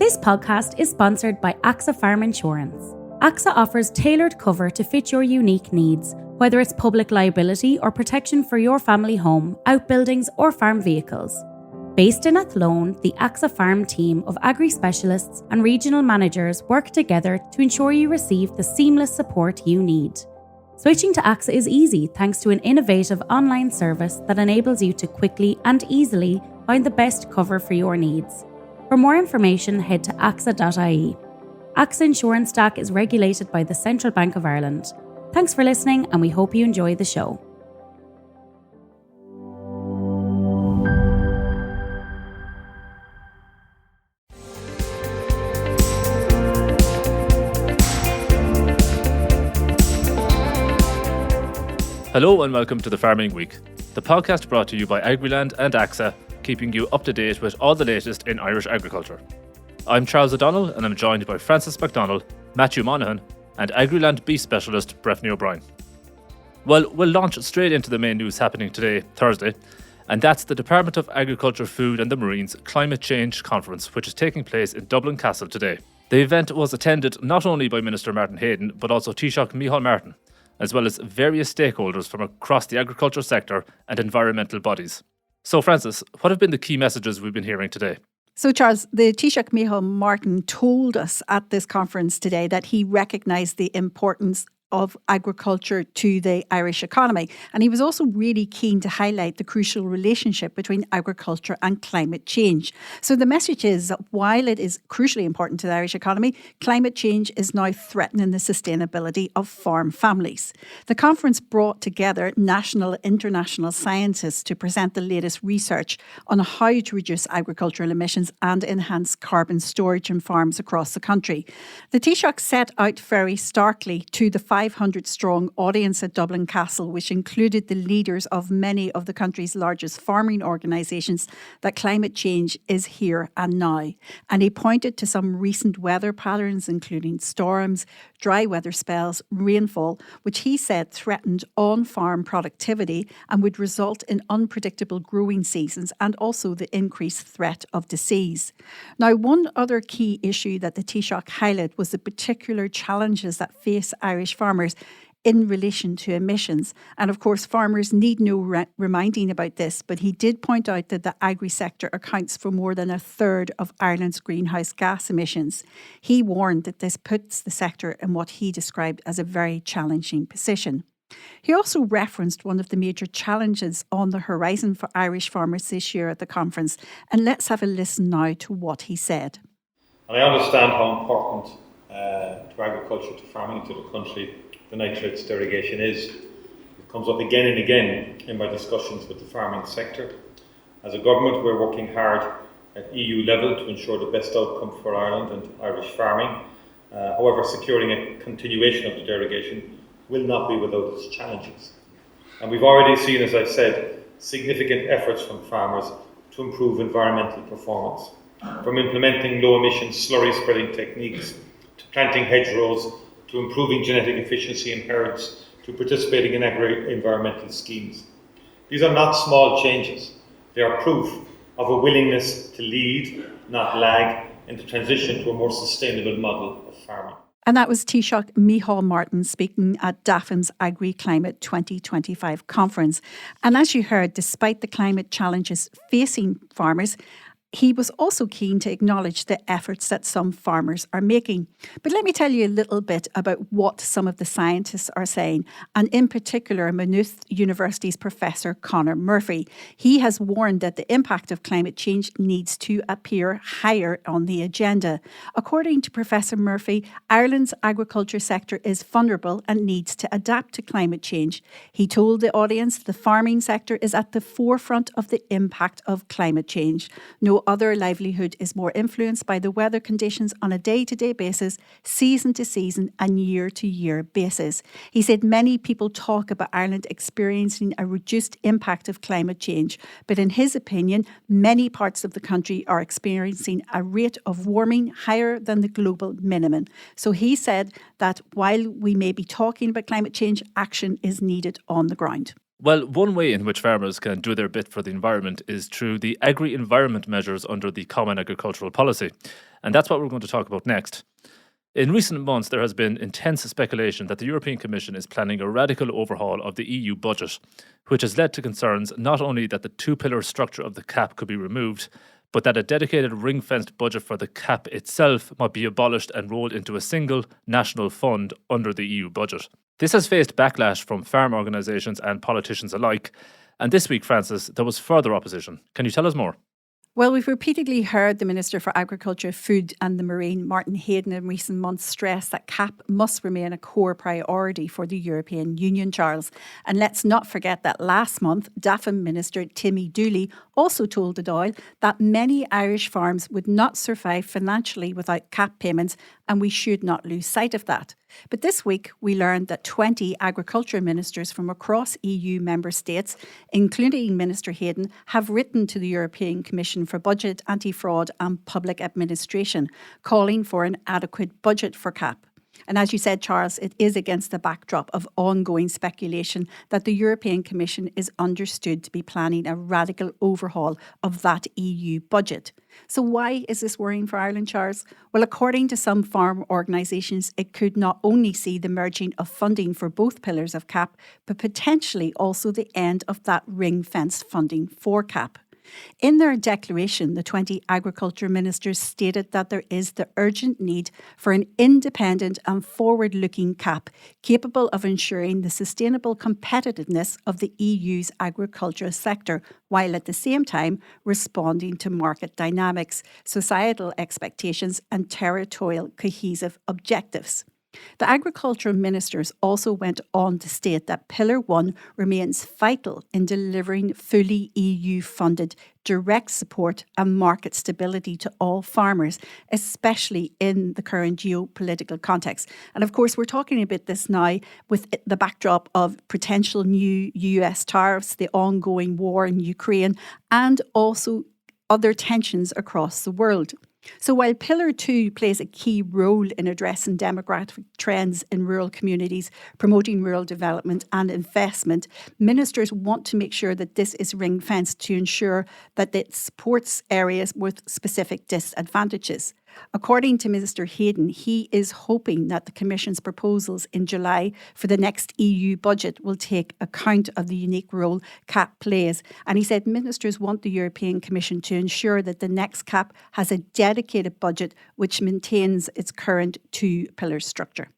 This podcast is sponsored by AXA Farm Insurance. AXA offers tailored cover to fit your unique needs, whether it's public liability or protection for your family home, outbuildings or farm vehicles. Based in Athlone, the AXA Farm team of agri specialists and regional managers work together to ensure you receive the seamless support you need. Switching to AXA is easy thanks to an innovative online service that enables you to quickly and easily find the best cover for your needs. For more information, head to AXA.ie. AXA Insurance DAC is regulated by the Central Bank of Ireland. Thanks for listening, and we hope you enjoy the show. Hello and welcome to the Farming Week, the podcast brought to you by Agriland and AXA, keeping you up to date with all the latest in Irish agriculture. I'm Charles O'Donnell and I'm joined by Francess McDonnell, Maitiú Monaghan and Agriland.ie specialist Breifne O'Brien. Well, we'll launch straight into the main news happening today, Thursday, and that's the Department of Agriculture, Food and the Marines Climate Change Conference, which is taking place in Dublin Castle today. The event was attended not only by Minister Martin Hayden, but also Taoiseach Micheál Martin, as well as various stakeholders from across the agriculture sector and environmental bodies. So, Frances, what have been the key messages we've been hearing today? So, Charles, the Taoiseach Micheál Martin told us at this conference today that he recognised the importance of agriculture to the Irish economy. And he was also really keen to highlight the crucial relationship between agriculture and climate change. So the message is that while it is crucially important to the Irish economy, climate change is now threatening the sustainability of farm families. The conference brought together national and international scientists to present the latest research on how to reduce agricultural emissions and enhance carbon storage in farms across the country. The Taoiseach set out very starkly to the 500-strong audience at Dublin Castle, which included the leaders of many of the country's largest farming organisations, that climate change is here and now. And he pointed to some recent weather patterns, including storms, dry weather spells, rainfall, which he said threatened on-farm productivity and would result in unpredictable growing seasons and also the increased threat of disease. Now, one other key issue that the Taoiseach highlighted was the particular challenges that face Irish farmers in relation to emissions. And of course, farmers need no reminding about this, but he did point out that the agri sector accounts for more than a third of Ireland's greenhouse gas emissions. He warned that this puts the sector in what he described as a very challenging position. He also referenced one of the major challenges on the horizon for Irish farmers this year at the conference. And let's have a listen now to what he said. And I understand how important to agriculture, to farming, to the country, the nitrates derogation is. It comes up again and again in my discussions with the farming sector. As a government, we're working hard at EU level to ensure the best outcome for Ireland and Irish farming. However, securing a continuation of the derogation will not be without its challenges. And we've already seen, as I've said, significant efforts from farmers to improve environmental performance, from implementing low-emission slurry spreading techniques, to planting hedgerows, to improving genetic efficiency in herds, to participating in agri-environmental schemes. These are not small changes. They are proof of a willingness to lead, not lag, in the transition to a more sustainable model of farming. And that was Taoiseach Micheál Martin speaking at DAFM's Agri-Climate 2025 conference. And as you heard, despite the climate challenges facing farmers, he was also keen to acknowledge the efforts that some farmers are making. But let me tell you a little bit about what some of the scientists are saying, and in particular Maynooth University's Professor Conor Murphy. He has warned that the impact of climate change needs to appear higher on the agenda. According to Professor Murphy, Ireland's agriculture sector is vulnerable and needs to adapt to climate change. He told the audience the farming sector is at the forefront of the impact of climate change. No other livelihood is more influenced by the weather conditions on a day-to-day basis, season-to-season and year-to-year basis. He said many people talk about Ireland experiencing a reduced impact of climate change, but in his opinion, many parts of the country are experiencing a rate of warming higher than the global minimum. So he said that while we may be talking about climate change, action is needed on the ground. Well, one way in which farmers can do their bit for the environment is through the agri-environment measures under the Common Agricultural Policy. And that's what we're going to talk about next. In recent months, there has been intense speculation that the European Commission is planning a radical overhaul of the EU budget, which has led to concerns not only that the two-pillar structure of the CAP could be removed, but that a dedicated ring-fenced budget for the CAP itself might be abolished and rolled into a single national fund under the EU budget. This has faced backlash from farm organisations and politicians alike, and this week, Frances, there was further opposition. Can you tell us more? Well, we've repeatedly heard the Minister for Agriculture, Food and the Marine, Martin Hayden, in recent months stress that CAP must remain a core priority for the European Union, Charles. And let's not forget that last month, DAFN Minister Timmy Dooley also told the Dáil that many Irish farms would not survive financially without CAP payments, and we should not lose sight of that. But this week, we learned that 20 agriculture ministers from across EU member states, including Minister Hayden, have written to the European Commission for Budget, Anti-Fraud and Public Administration, calling for an adequate budget for CAP. And as you said, Charles, it is against the backdrop of ongoing speculation that the European Commission is understood to be planning a radical overhaul of that EU budget. So why is this worrying for Ireland, Charles? Well, according to some farm organisations, it could not only see the merging of funding for both pillars of CAP, but potentially also the end of that ring-fenced funding for CAP. In their declaration, the 20 agriculture ministers stated that there is the urgent need for an independent and forward-looking CAP capable of ensuring the sustainable competitiveness of the EU's agricultural sector, while at the same time responding to market dynamics, societal expectations and territorial cohesive objectives. The agricultural ministers also went on to state that Pillar 1 remains vital in delivering fully EU-funded direct support and market stability to all farmers, especially in the current geopolitical context. And of course, we're talking about this now with the backdrop of potential new US tariffs, the ongoing war in Ukraine, and also other tensions across the world. So while Pillar 2 plays a key role in addressing demographic trends in rural communities, promoting rural development and investment, ministers want to make sure that this is ring-fenced to ensure that it supports areas with specific disadvantages. According to Minister Hayden, he is hoping that the Commission's proposals in July for the next EU budget will take account of the unique role CAP plays. And he said ministers want the European Commission to ensure that the next CAP has a dedicated budget which maintains its current two-pillar structure.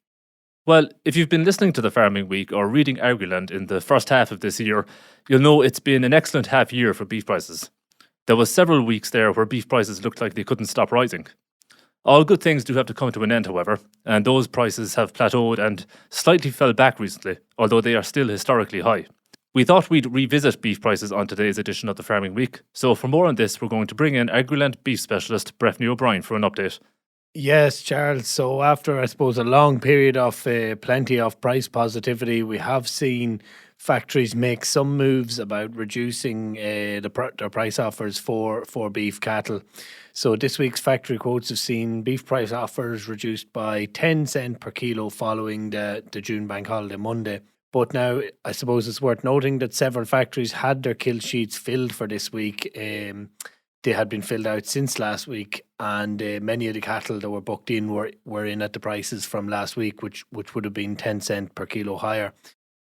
Well, if you've been listening to the Farming Week or reading Agriland in the first half of this year, you'll know it's been an excellent half year for beef prices. There was several weeks there where beef prices looked like they couldn't stop rising. All good things do have to come to an end, however, and those prices have plateaued and slightly fell back recently, although they are still historically high. We thought we'd revisit beef prices on today's edition of the Farming Week, so for more on this, we're going to bring in Agriland beef specialist Breifne O'Brien for an update. Yes, Charles. So after, I suppose, a long period of plenty of price positivity, we have seen factories make some moves about reducing their price offers for beef cattle. So this week's factory quotes have seen beef price offers reduced by 10 cents per kilo following the June bank holiday Monday. But now, I suppose it's worth noting that several factories had their kill sheets filled for this week. They had been filled out since last week, and many of the cattle that were booked in were in at the prices from last week, which would have been 10 cents per kilo higher.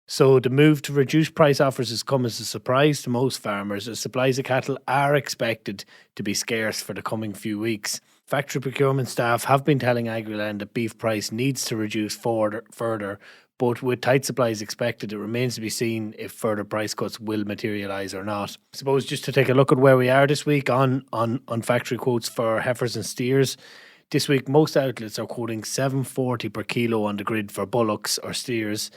So the move to reduce price offers has come as a surprise to most farmers, as supplies of cattle are expected to be scarce for the coming few weeks. Factory procurement staff have been telling Agriland that beef price needs to reduce further, but with tight supplies expected, it remains to be seen if further price cuts will materialise or not. I suppose just to take a look at where we are this week on factory quotes for heifers and steers. This week, most outlets are quoting $7.40 per kilo on the grid for bullocks or steers,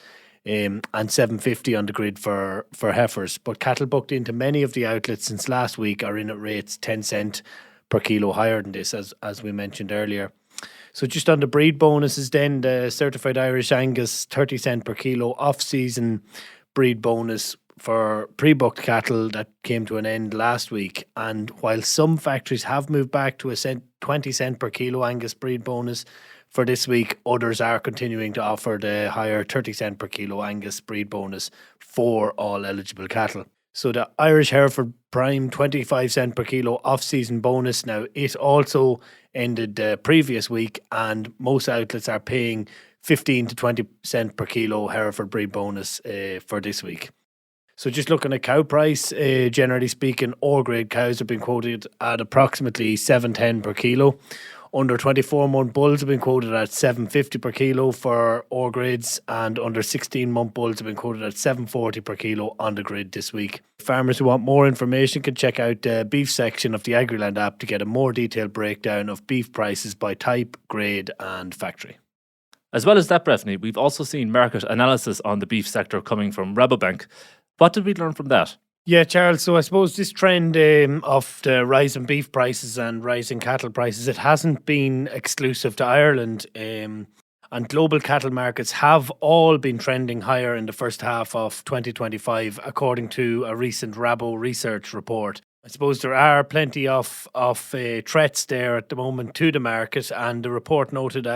and $7.50 on the grid for heifers. But cattle booked into many of the outlets since last week are in at rates 10 cents per kilo higher than this, as we mentioned earlier. So just on the breed bonuses then, the Certified Irish Angus 30 cents per kilo off-season breed bonus for pre-booked cattle that came to an end last week. And while some factories have moved back to a 20 cents per kilo Angus breed bonus for this week. Others are continuing to offer the higher 30 cent per kilo Angus breed bonus for all eligible cattle. So the Irish Hereford Prime 25 cent per kilo off-season bonus, now it also ended the previous week, and most outlets are paying 15 to 20 cent per kilo Hereford breed bonus for this week. So just looking at cow price, generally speaking, all grade cows have been quoted at approximately $7.10 per kilo. Under 24-month bulls have been quoted at $7.50 per kilo for all grades, and under 16-month bulls have been quoted at $7.40 per kilo on the grid this week. Farmers who want more information can check out the beef section of the Agriland app to get a more detailed breakdown of beef prices by type, grade and factory. As well as that, Breifne, we've also seen market analysis on the beef sector coming from Rabobank. What did we learn from that? Yeah, Charles, so I suppose this trend of the rise in beef prices and rising cattle prices, it hasn't been exclusive to Ireland. And global cattle markets have all been trending higher in the first half of 2025, according to a recent Rabo research report. I suppose there are plenty of threats there at the moment to the market, and the report noted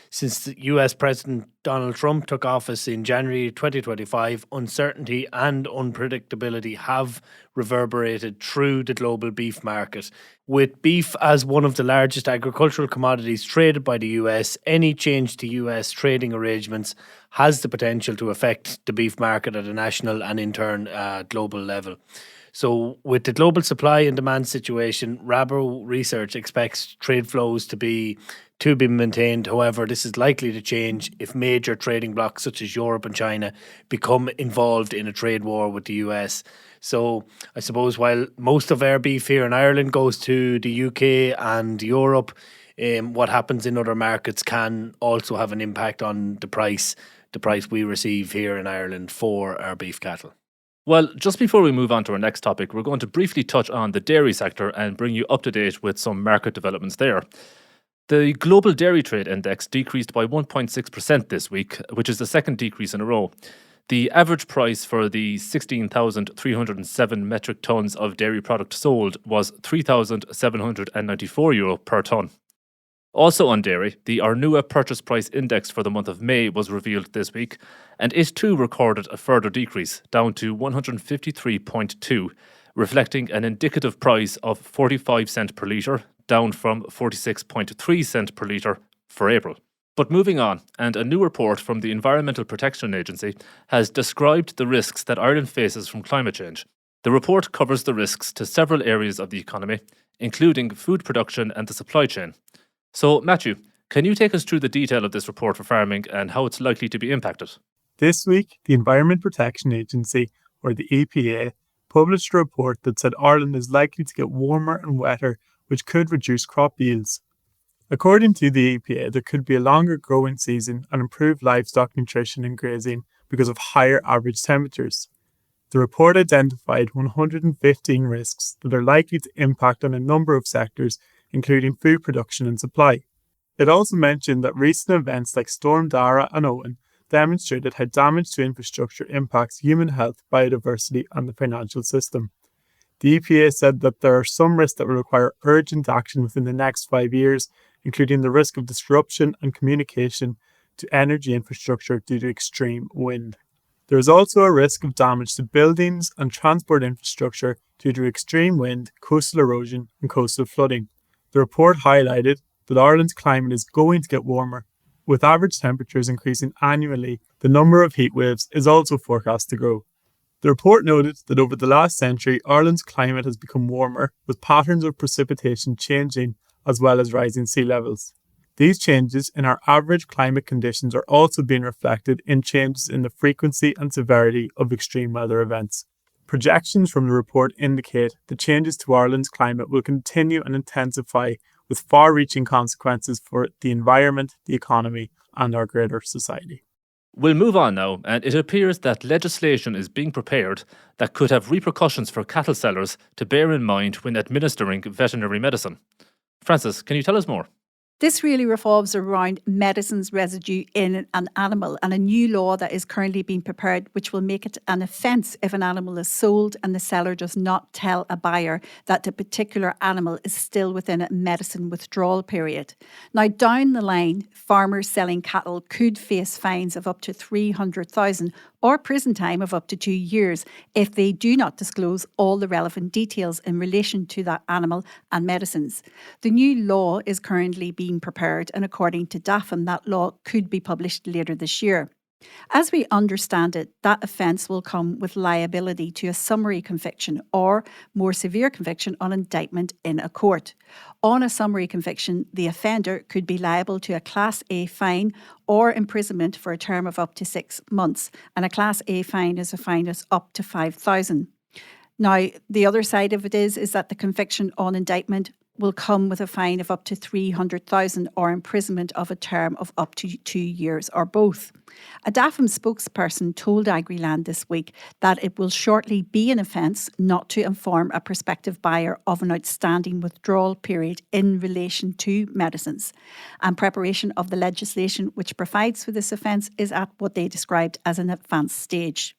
since the US President Donald Trump took office in January 2025, uncertainty and unpredictability have reverberated through the global beef market. With beef as one of the largest agricultural commodities traded by the US, any change to US trading arrangements has the potential to affect the beef market at a national and in turn global level. So with the global supply and demand situation, Rabo Research expects trade flows to be maintained. However, this is likely to change if major trading blocs such as Europe and China become involved in a trade war with the US. So I suppose while most of our beef here in Ireland goes to the UK and Europe, what happens in other markets can also have an impact on the price we receive here in Ireland for our beef cattle. Well, just before we move on to our next topic, we're going to briefly touch on the dairy sector and bring you up to date with some market developments there. The global dairy trade index decreased by 1.6% this week, which is the second decrease in a row. The average price for the 16,307 metric tonnes of dairy product sold was €3,794 per tonne. Also on dairy, the Arnua Purchase Price Index for the month of May was revealed this week, and it too recorded a further decrease, down to 153.2, reflecting an indicative price of 45 cent per litre, down from 46.3 cent per litre for April. But moving on, and a new report from the Environmental Protection Agency has described the risks that Ireland faces from climate change. The report covers the risks to several areas of the economy, including food production and the supply chain. So, Maitiú, can you take us through the detail of this report for farming and how it's likely to be impacted? This week, the Environment Protection Agency, or the EPA, published a report that said Ireland is likely to get warmer and wetter, which could reduce crop yields. According to the EPA, there could be a longer growing season and improved livestock nutrition and grazing because of higher average temperatures. The report identified 115 risks that are likely to impact on a number of sectors, including food production and supply. It also mentioned that recent events like Storm Dara and Owen demonstrated how damage to infrastructure impacts human health, biodiversity and the financial system. The EPA said that there are some risks that will require urgent action within the next 5 years, including the risk of disruption and communication to energy infrastructure due to extreme wind. There is also a risk of damage to buildings and transport infrastructure due to extreme wind, coastal erosion and coastal flooding. The report highlighted that Ireland's climate is going to get warmer. With average temperatures increasing annually, the number of heat waves is also forecast to grow. The report noted that over the last century, Ireland's climate has become warmer, with patterns of precipitation changing as well as rising sea levels. These changes in our average climate conditions are also being reflected in changes in the frequency and severity of extreme weather events. Projections from the report indicate that changes to Ireland's climate will continue and intensify, with far-reaching consequences for the environment, the economy, and our greater society. We'll move on now, and it appears that legislation is being prepared that could have repercussions for cattle sellers to bear in mind when administering veterinary medicine. Frances, can you tell us more? This really revolves around medicines residue in an animal and a new law that is currently being prepared which will make it an offence if an animal is sold and the seller does not tell a buyer that the particular animal is still within a medicine withdrawal period. Now, down the line, farmers selling cattle could face fines of up to $300,000 or prison time of up to 2 years if they do not disclose all the relevant details in relation to that animal and medicines. The new law is currently being prepared, and according to DAFM, that law could be published later this year. As we understand it, that offence will come with liability to a summary conviction or more severe conviction on indictment in a court. On a summary conviction, the offender could be liable to a Class A fine or imprisonment for a term of up to 6 months, and a Class A fine is a fine of up to $5,000. Now, the other side of it is that the conviction on indictment will come with a fine of up to $300,000 or imprisonment of a term of up to 2 years or both. A DAFM spokesperson told Agriland this week that it will shortly be an offence not to inform a prospective buyer of an outstanding withdrawal period in relation to medicines. And preparation of the legislation which provides for this offence is at what they described as an advanced stage.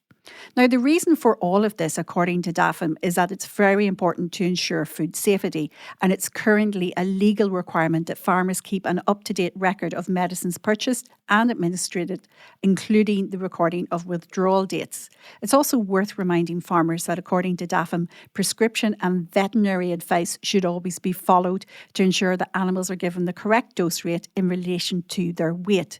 Now, the reason for all of this, according to DAFM, is that it's very important to ensure food safety, and it's currently a legal requirement that farmers keep an up-to-date record of medicines purchased and administered, including the recording of withdrawal dates. It's also worth reminding farmers that, according to DAFM, prescription and veterinary advice should always be followed to ensure that animals are given the correct dose rate in relation to their weight.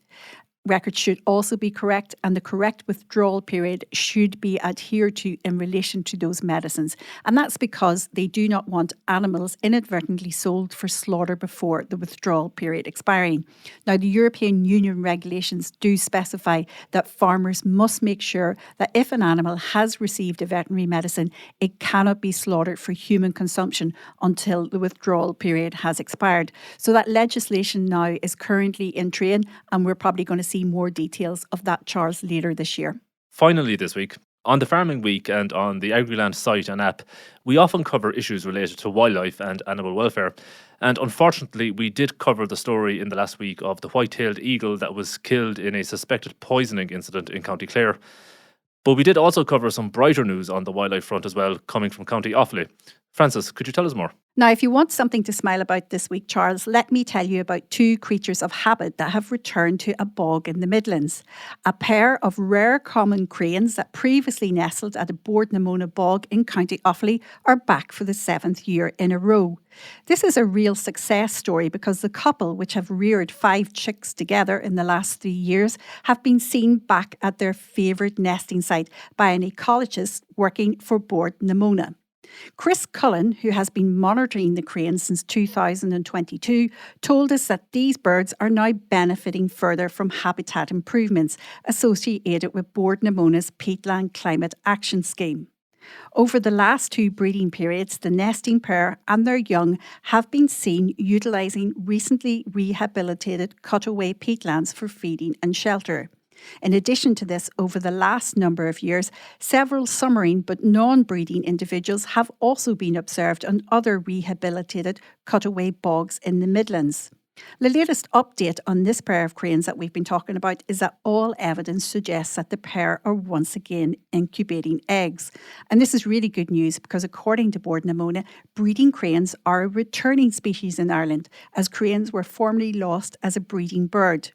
Records should also be correct, and the correct withdrawal period should be adhered to in relation to those medicines. And that's because they do not want animals inadvertently sold for slaughter before the withdrawal period expiring. Now, the European Union regulations do specify that farmers must make sure that if an animal has received a veterinary medicine, it cannot be slaughtered for human consumption until the withdrawal period has expired. So that legislation now is currently in train, and we're probably going to see more details of that, Charles, later this year. Finally this week, on the Farming Week and on the Agriland site and app, we often cover issues related to wildlife and animal welfare. And unfortunately, we did cover the story in the last week of the white-tailed eagle that was killed in a suspected poisoning incident in County Clare. But we did also cover some brighter news on the wildlife front as well, coming from County Offaly. Frances, could you tell us more? Now, if you want something to smile about this week, Charles, let me tell you about two creatures of habit that have returned to a bog in the Midlands. A pair of rare common cranes that previously nestled at a Boardnamona bog in County Offaly are back for the 7th year in a row. This is a real success story because the couple, which have reared 5 chicks together in the last 3 years, have been seen back at their favourite nesting site by an ecologist working for Boardnamona. Chris Cullen, who has been monitoring the cranes since 2022, told us that these birds are now benefiting further from habitat improvements associated with Boardnamona's Peatland Climate Action Scheme. Over the last 2 breeding periods, the nesting pair and their young have been seen utilising recently rehabilitated cutaway peatlands for feeding and shelter. In addition to this, over the last number of years, several summering but non-breeding individuals have also been observed on other rehabilitated cutaway bogs in the Midlands. The latest update on this pair of cranes that we've been talking about is that all evidence suggests that the pair are once again incubating eggs. And this is really good news because according to Boardnamona, breeding cranes are a returning species in Ireland, as cranes were formerly lost as a breeding bird.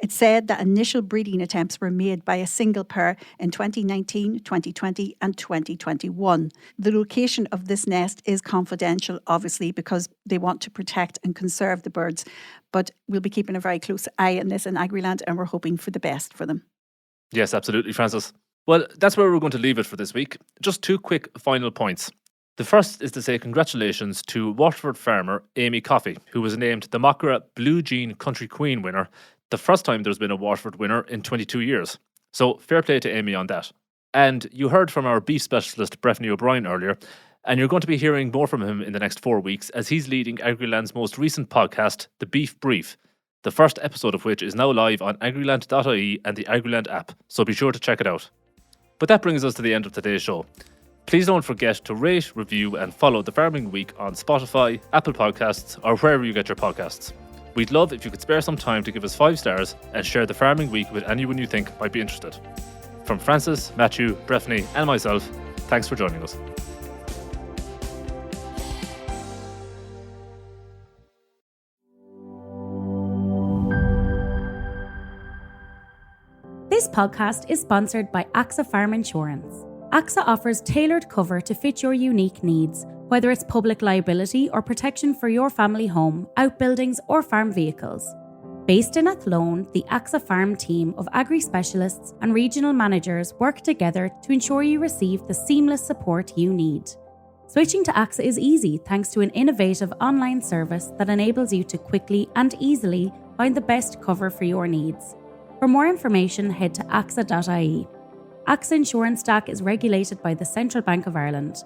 It said that initial breeding attempts were made by a single pair in 2019, 2020 and 2021. The location of this nest is confidential, obviously, because they want to protect and conserve the birds. But we'll be keeping a very close eye on this in Agriland, and we're hoping for the best for them. Yes, absolutely, Frances. Well, that's where we're going to leave it for this week. Just 2 quick final points. The first is to say congratulations to Waterford farmer Amy Coffey, who was named the Mockra Blue Jean Country Queen winner, the first time there's been a Waterford winner in 22 years. So fair play to Amy on that. And you heard from our beef specialist Breifne O'Brien earlier, and you're going to be hearing more from him in the next 4 weeks as he's leading Agriland's most recent podcast, The Beef Brief, the first episode of which is now live on Agriland.ie and the Agriland app, so be sure to check it out. But that brings us to the end of today's show. Please don't forget to rate, review and follow The Farming Week on Spotify, Apple Podcasts or wherever you get your podcasts. We'd love if you could spare some time to give us 5 stars and share the Farming Week with anyone you think might be interested. From Francis, Maitiú, Breifne and myself, thanks for joining us. This podcast is sponsored by AXA Farm Insurance. AXA offers tailored cover to fit your unique needs, whether it's public liability or protection for your family home, outbuildings or farm vehicles. Based in Athlone, the AXA Farm team of agri specialists and regional managers work together to ensure you receive the seamless support you need. Switching to AXA is easy thanks to an innovative online service that enables you to quickly and easily find the best cover for your needs. For more information, head to agri.ie. AXA Insurance Stack is regulated by the Central Bank of Ireland.